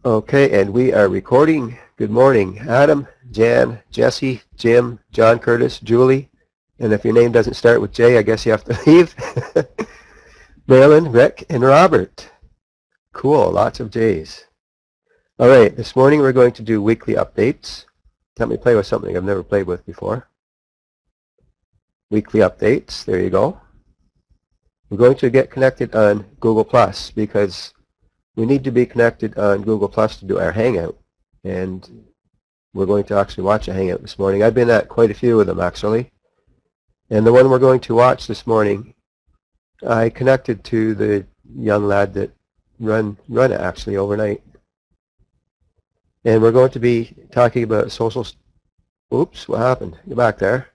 Okay, and we are recording. Good morning, Adam, Jan, Jesse, Jim, John Curtis, Julie, and if your name doesn't start with J, I guess you have to leave. Marilyn, Rick, and Robert. Cool, lots of J's. All right, this morning we're going to do weekly updates. Let me play with something I've never played with before. Weekly updates, there you go. We're going to get connected on Google Plus because we need to be connected on Google Plus to do our Hangout. And we're going to actually watch a Hangout this morning. I've been at quite a few of them actually. And the one we're going to watch this morning, I connected to the young lad that run it actually overnight. And we're going to be talking about social... Oops, what happened? Get back there.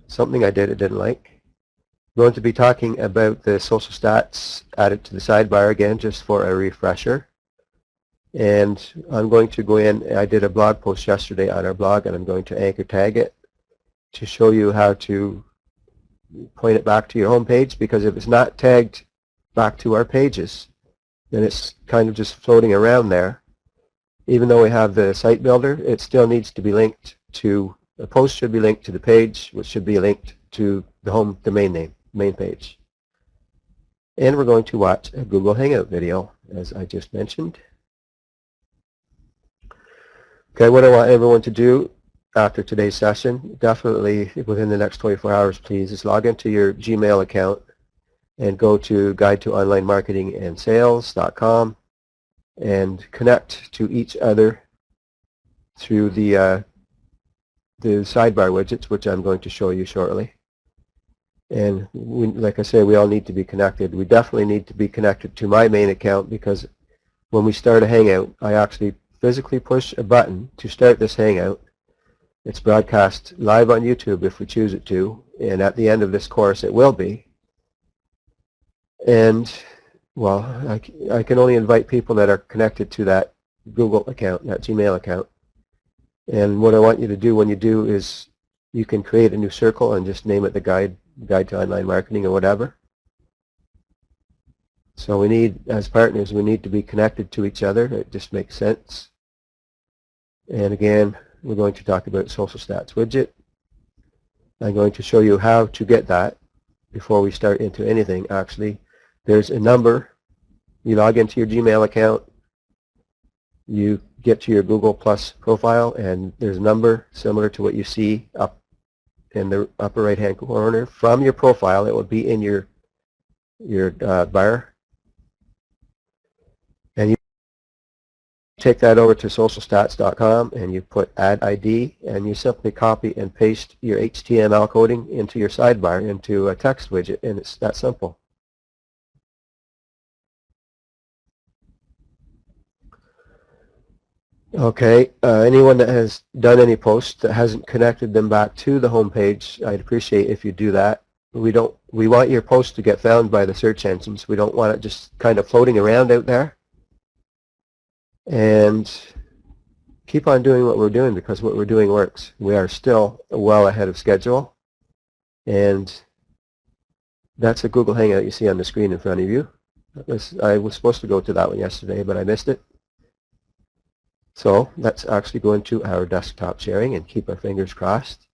Something I didn't like. We're going to be talking about the social stats added to the sidebar again, just for a refresher. And I'm going to go in, I did a blog post yesterday on our blog, and I'm going to anchor tag it to show you how to point it back to your home page, because if it's not tagged back to our pages, then it's kind of just floating around there. Even though we have the site builder, it still needs to be linked to, the post should be linked to the page, which should be linked to the home domain name, main page. And we're going to watch a Google Hangout video, as I just mentioned. Okay, what I want everyone to do after today's session, definitely within the next 24 hours, please, is log into your Gmail account and go to guide-to-online-marketing-and-sales.com and connect to each other through the sidebar widgets, which I'm going to show you shortly. And like I say, we all need to be connected. We definitely need to be connected to my main account, because when we start a Hangout, I actually physically push a button to start this Hangout. It's broadcast live on YouTube if we choose it to, and at the end of this course it will be. And well, I can only invite people that are connected to that Google account, that Gmail account. And what I want you to do when you do is you can create a new circle and just name it the Guide to Online Marketing or whatever. So we need, as partners, we need to be connected to each other. It just makes sense. And again, we're going to talk about Social Stats widget. I'm going to show you how to get that before we start into anything. Actually, there's a number. You log into your Gmail account, you get to your Google Plus profile, and there's a number similar to what you see up in the upper right hand corner from your profile. It will be in your bar, and you take that over to socialstats.com and you put add ID, and you simply copy and paste your HTML coding into your sidebar into a text widget, and it's that simple. Okay, anyone that has done any posts that hasn't connected them back to the home page, I'd appreciate if you do that. We want your post to get found by the search engines. We don't want it just kind of floating around out there. And keep on doing what we're doing, because what we're doing works. We are still well ahead of schedule. And that's a Google Hangout you see on the screen in front of you. I was supposed to go to that one yesterday, but I missed it. So let's actually go into our desktop sharing and keep our fingers crossed.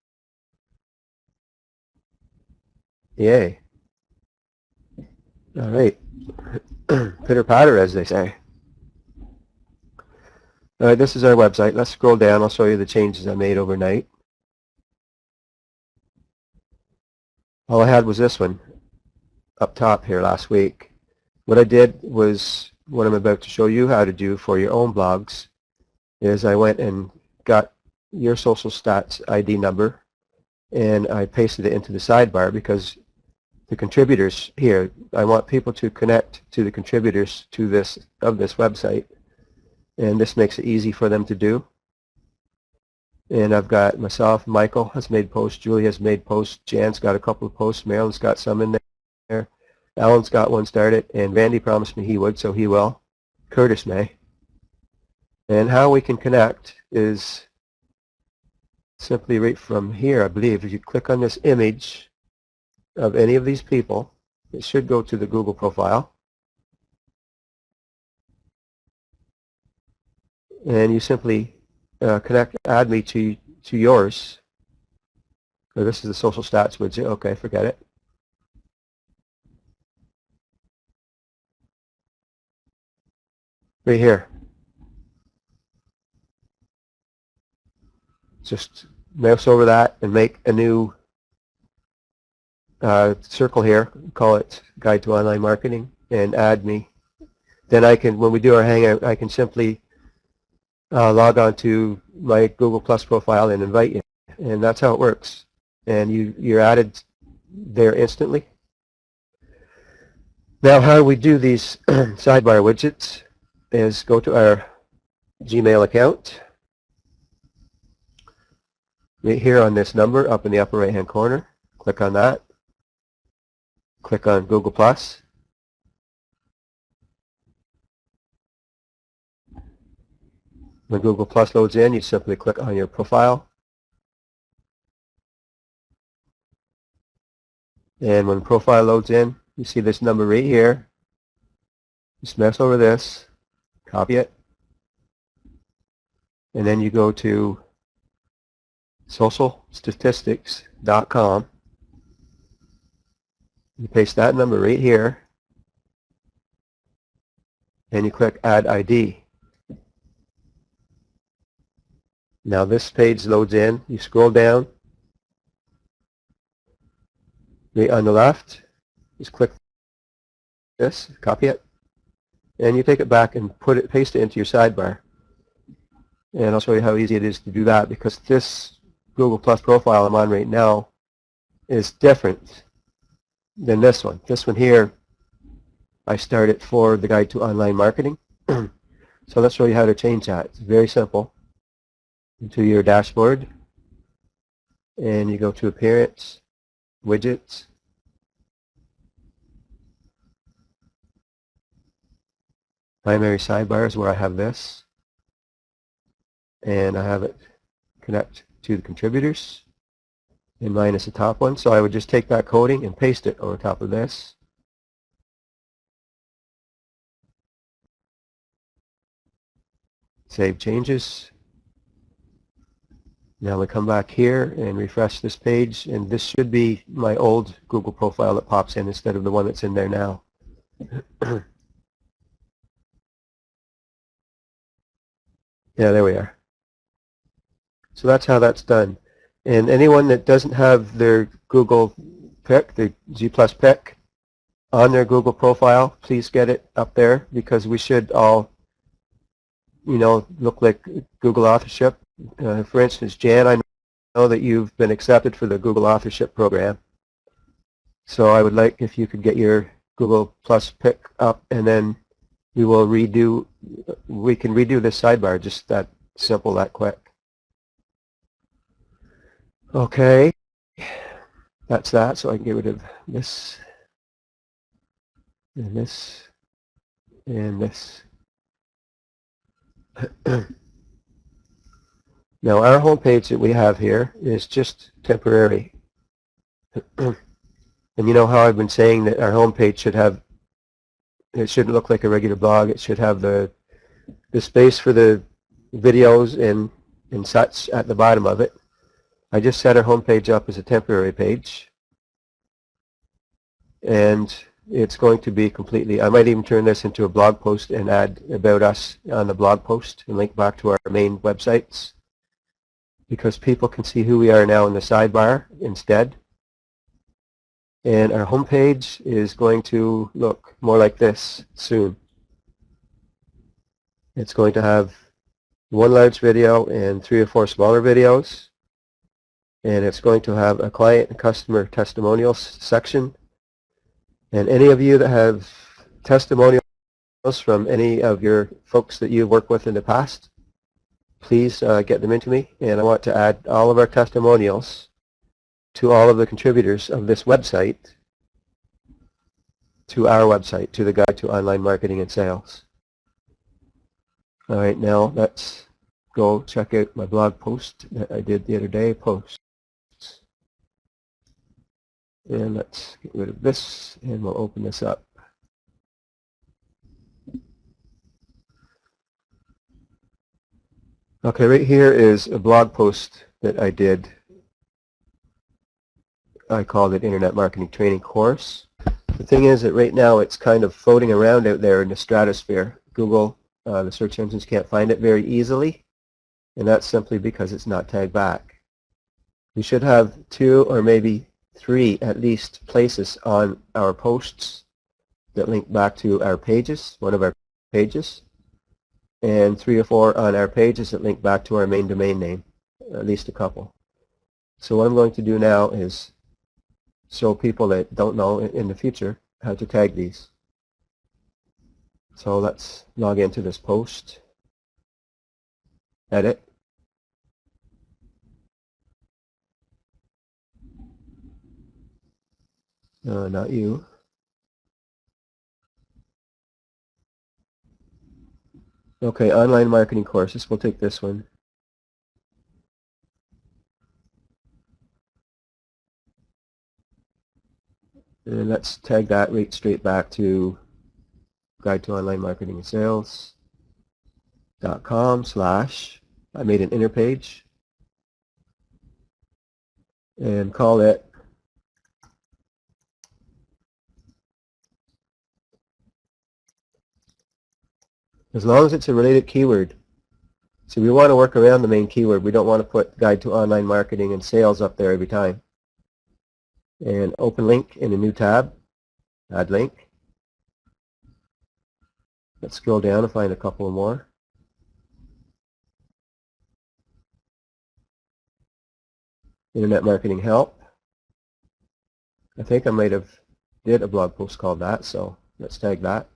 Yay. All right. Pitter patter, as they say. All right, this is our website. Let's scroll down. I'll show you the changes I made overnight. All I had was this one up top here last week. What I did was what I'm about to show you how to do for your own blogs is I went and got your social stats ID number, and I pasted it into the sidebar, because the contributors here, I want people to connect to the contributors to this website, and this makes it easy for them to do. And I've got myself, Michael has made posts, Julie has made posts, Jan's got a couple of posts, Marilyn's got some in there, Alan's got one started, and Randy promised me he would, so he will. Curtis may. And how we can connect is simply right from here, I believe. If you click on this image of any of these people, it should go to the Google profile. and you simply add me to yours. Or this is the social stats widget. Okay, forget it. Right here. Just mouse over that and make a new circle here. Call it Guide to Online Marketing and add me. Then I can, when we do our Hangout, I can simply log on to my Google Plus profile and invite you. And that's how it works. And you're added there instantly. Now how do we do these sidebar widgets is go to our Gmail account. Right here on this number up in the upper right hand corner, click on that. Click on Google Plus. When Google Plus loads in, you simply click on your profile. And when profile loads in, you see this number right here. Just mouse over this, copy it, and then you go to socialstatistics.com. You paste that number right here, and you click Add ID. Now this page loads in. You scroll down. Right on the left, just click this, copy it, and you take it back and paste it into your sidebar. And I'll show you how easy it is to do that, because this Google Plus profile I'm on right now is different than this one. This one here, I started for the Guide to Online Marketing. So let's show you how to change that. It's very simple. Into your dashboard, and you go to Appearance, Widgets, Primary Sidebar is where I have this, and I have it connect to the contributors, and mine is the top one, so I would just take that coding and paste it over top of this. Save changes. Now we come back here and refresh this page, and this should be my old Google profile that pops in instead of the one that's in there now. Yeah, there we are. So that's how that's done. And anyone that doesn't have their Google pick, the G+ pick, on their Google profile, please get it up there, because we should all, you know, look like Google authorship. For instance, Jan, I know that you've been accepted for the Google authorship program. So I would like if you could get your Google Plus pick up, and then we can redo this sidebar, just that simple, that quick. Okay, that's that. So I can get rid of this, and this, and this. Now our home page that we have here is just temporary. And you know how I've been saying that our home page should have, it shouldn't look like a regular blog. It should have the space for the videos and such at the bottom of it. I just set our home page up as a temporary page. And it's going to be completely, I might even turn this into a blog post and add about us on the blog post and link back to our main websites, because people can see who we are now in the sidebar instead. And our homepage is going to look more like this soon. It's going to have one large video and 3 or 4 smaller videos. And it's going to have a client and customer testimonials section. And any of you that have testimonials from any of your folks that you've worked with in the past, please get them into me. And I want to add all of our testimonials to all of the contributors of this website to our website, to the Guide to Online Marketing and Sales. All right, now let's go check out my blog post that I did the other day, posts. And let's get rid of this, and we'll open this up. Okay, right here is a blog post that I did. I called it Internet Marketing Training Course. The thing is that right now it's kind of floating around out there in the stratosphere. Google, the search engines can't find it very easily, and that's simply because it's not tagged back. We should have 2 or maybe 3 at least places on our posts that link back to our pages, one of our pages, and 3 or 4 on our pages that link back to our main domain name, at least a couple. So what I'm going to do now is show people that don't know in the future how to tag these. So let's log into this post, edit, not you. Okay, online marketing courses, we'll take this one. And let's tag that right straight back to Guide to Online Marketing and Sales.com/ I made an inner page and call it as long as it's a related keyword. So we want to work around the main keyword. We don't want to put Guide to Online Marketing and Sales up there every time. And open link in a new tab, add link. Let's scroll down and find a couple more. Internet Marketing Help. I think I might have did a blog post called that, so let's tag that.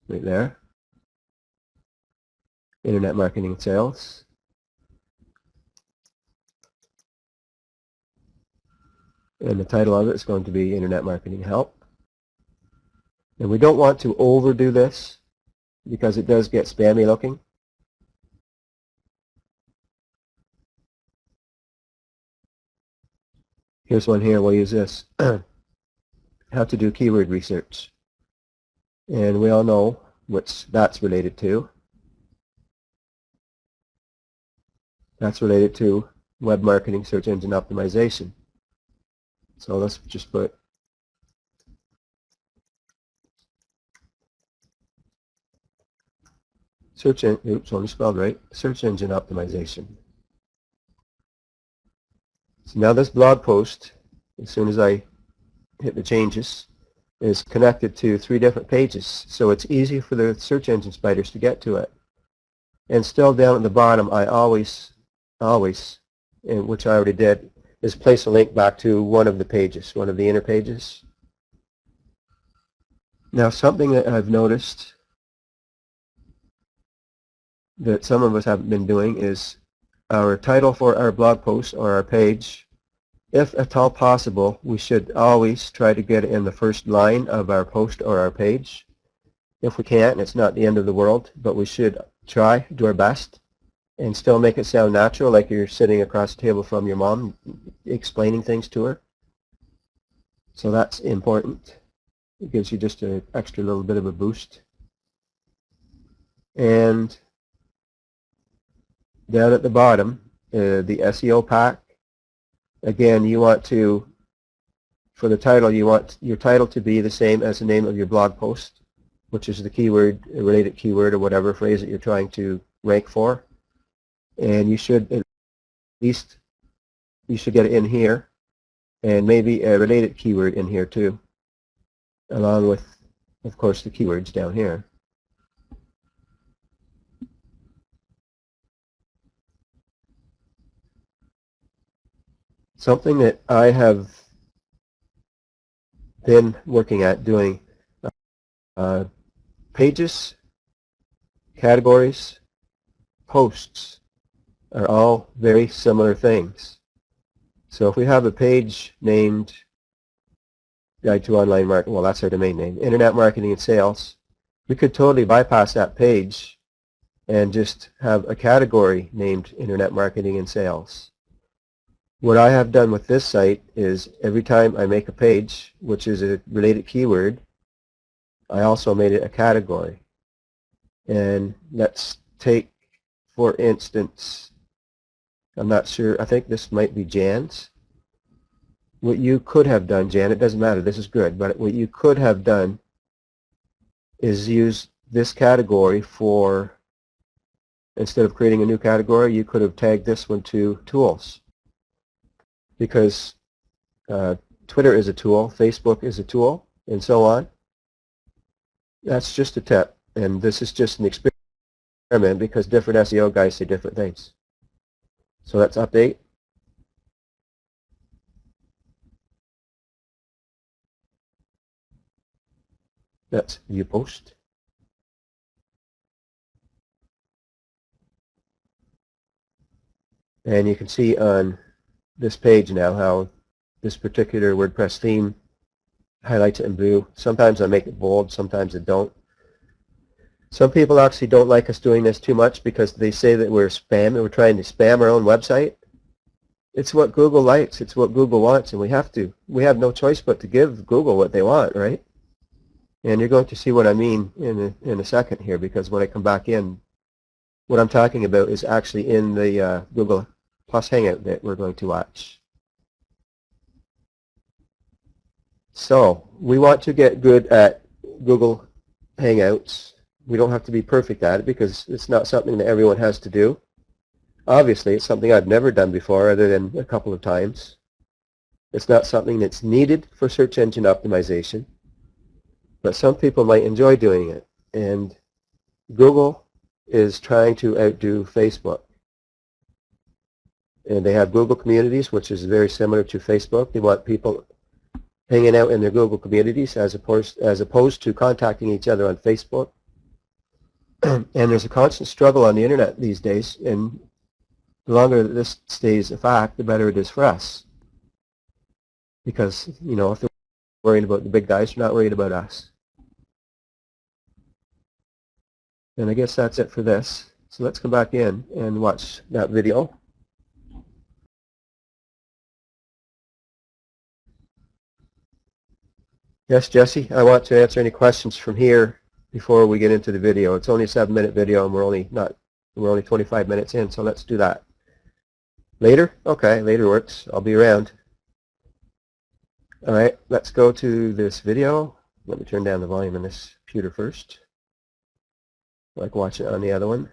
Right there. Internet Marketing and Sales. And the title of it is going to be Internet Marketing Help. And we don't want to overdo this because it does get spammy looking. Here's one here. We'll use this. How to do keyword research. And we all know what that's related to. That's related to web marketing, search engine optimization. So let's just put search engine, oops, only spelled right, search engine optimization. So now this blog post, as soon as I hit the changes, is connected to 3 different pages. So it's easy for the search engine spiders to get to it. And still down at the bottom, I always, and which I already did, is place a link back to one of the pages, one of the inner pages. Now something that I've noticed that some of us haven't been doing is our title for our blog post or our page. If at all possible, we should always try to get it in the first line of our post or our page. If we can't, it's not the end of the world, but we should try, do our best, and still make it sound natural, like you're sitting across the table from your mom explaining things to her. So that's important. It gives you just an extra little bit of a boost. And down at the bottom, the SEO pack. Again, you want to, for the title, you want your title to be the same as the name of your blog post, which is the keyword, a related keyword or whatever phrase that you're trying to rank for. And you should at least, you should get it in here, and maybe a related keyword in here too, along with, of course, the keywords down here. Something that I have been working at doing, pages, categories, posts are all very similar things. So if we have a page named Guide to Online Marketing, well, that's our domain name, Internet Marketing and Sales, we could totally bypass that page and just have a category named Internet Marketing and Sales. What I have done with this site is every time I make a page, which is a related keyword, I also made it a category. And let's take, for instance, I'm not sure, I think this might be Jan's. What you could have done, Jan, it doesn't matter, this is good, but what you could have done is use this category for, instead of creating a new category, you could have tagged this one to tools. Because Twitter is a tool, Facebook is a tool, and so on. That's just a tip, and this is just an experiment because different SEO guys say different things. So let's update. Let's view post. And you can see on this page now how this particular WordPress theme highlights it in blue. Sometimes I make it bold, sometimes I don't. Some people actually don't like us doing this too much because they say that we're spam and we're trying to spam our own website. It's what Google likes, it's what Google wants, and we have no choice but to give Google what they want, right? And you're going to see what I mean in a second here, because when I come back in, what I'm talking about is actually in the Google Plus Hangout that we're going to watch. So we want to get good at Google Hangouts. We don't have to be perfect at it because it's not something that everyone has to do. Obviously, it's something I've never done before other than a couple of times. It's not something that's needed for search engine optimization, but some people might enjoy doing it. And Google is trying to outdo Facebook. And they have Google Communities, which is very similar to Facebook. They want people hanging out in their Google communities as opposed to contacting each other on Facebook. And there's a constant struggle on the internet these days, and the longer that this stays a fact, the better it is for us. Because, you know, if they're worried about the big guys, they're not worried about us. And I guess that's it for this. So let's come back in and watch that video. Yes, Jesse, I want to answer any questions from here before we get into the video. It's only a 7-minute video and we're only 25 minutes in, so let's do that. Later? Okay, later works. I'll be around. All right, let's go to this video. Let me turn down the volume on this computer first. I like watching it on the other one.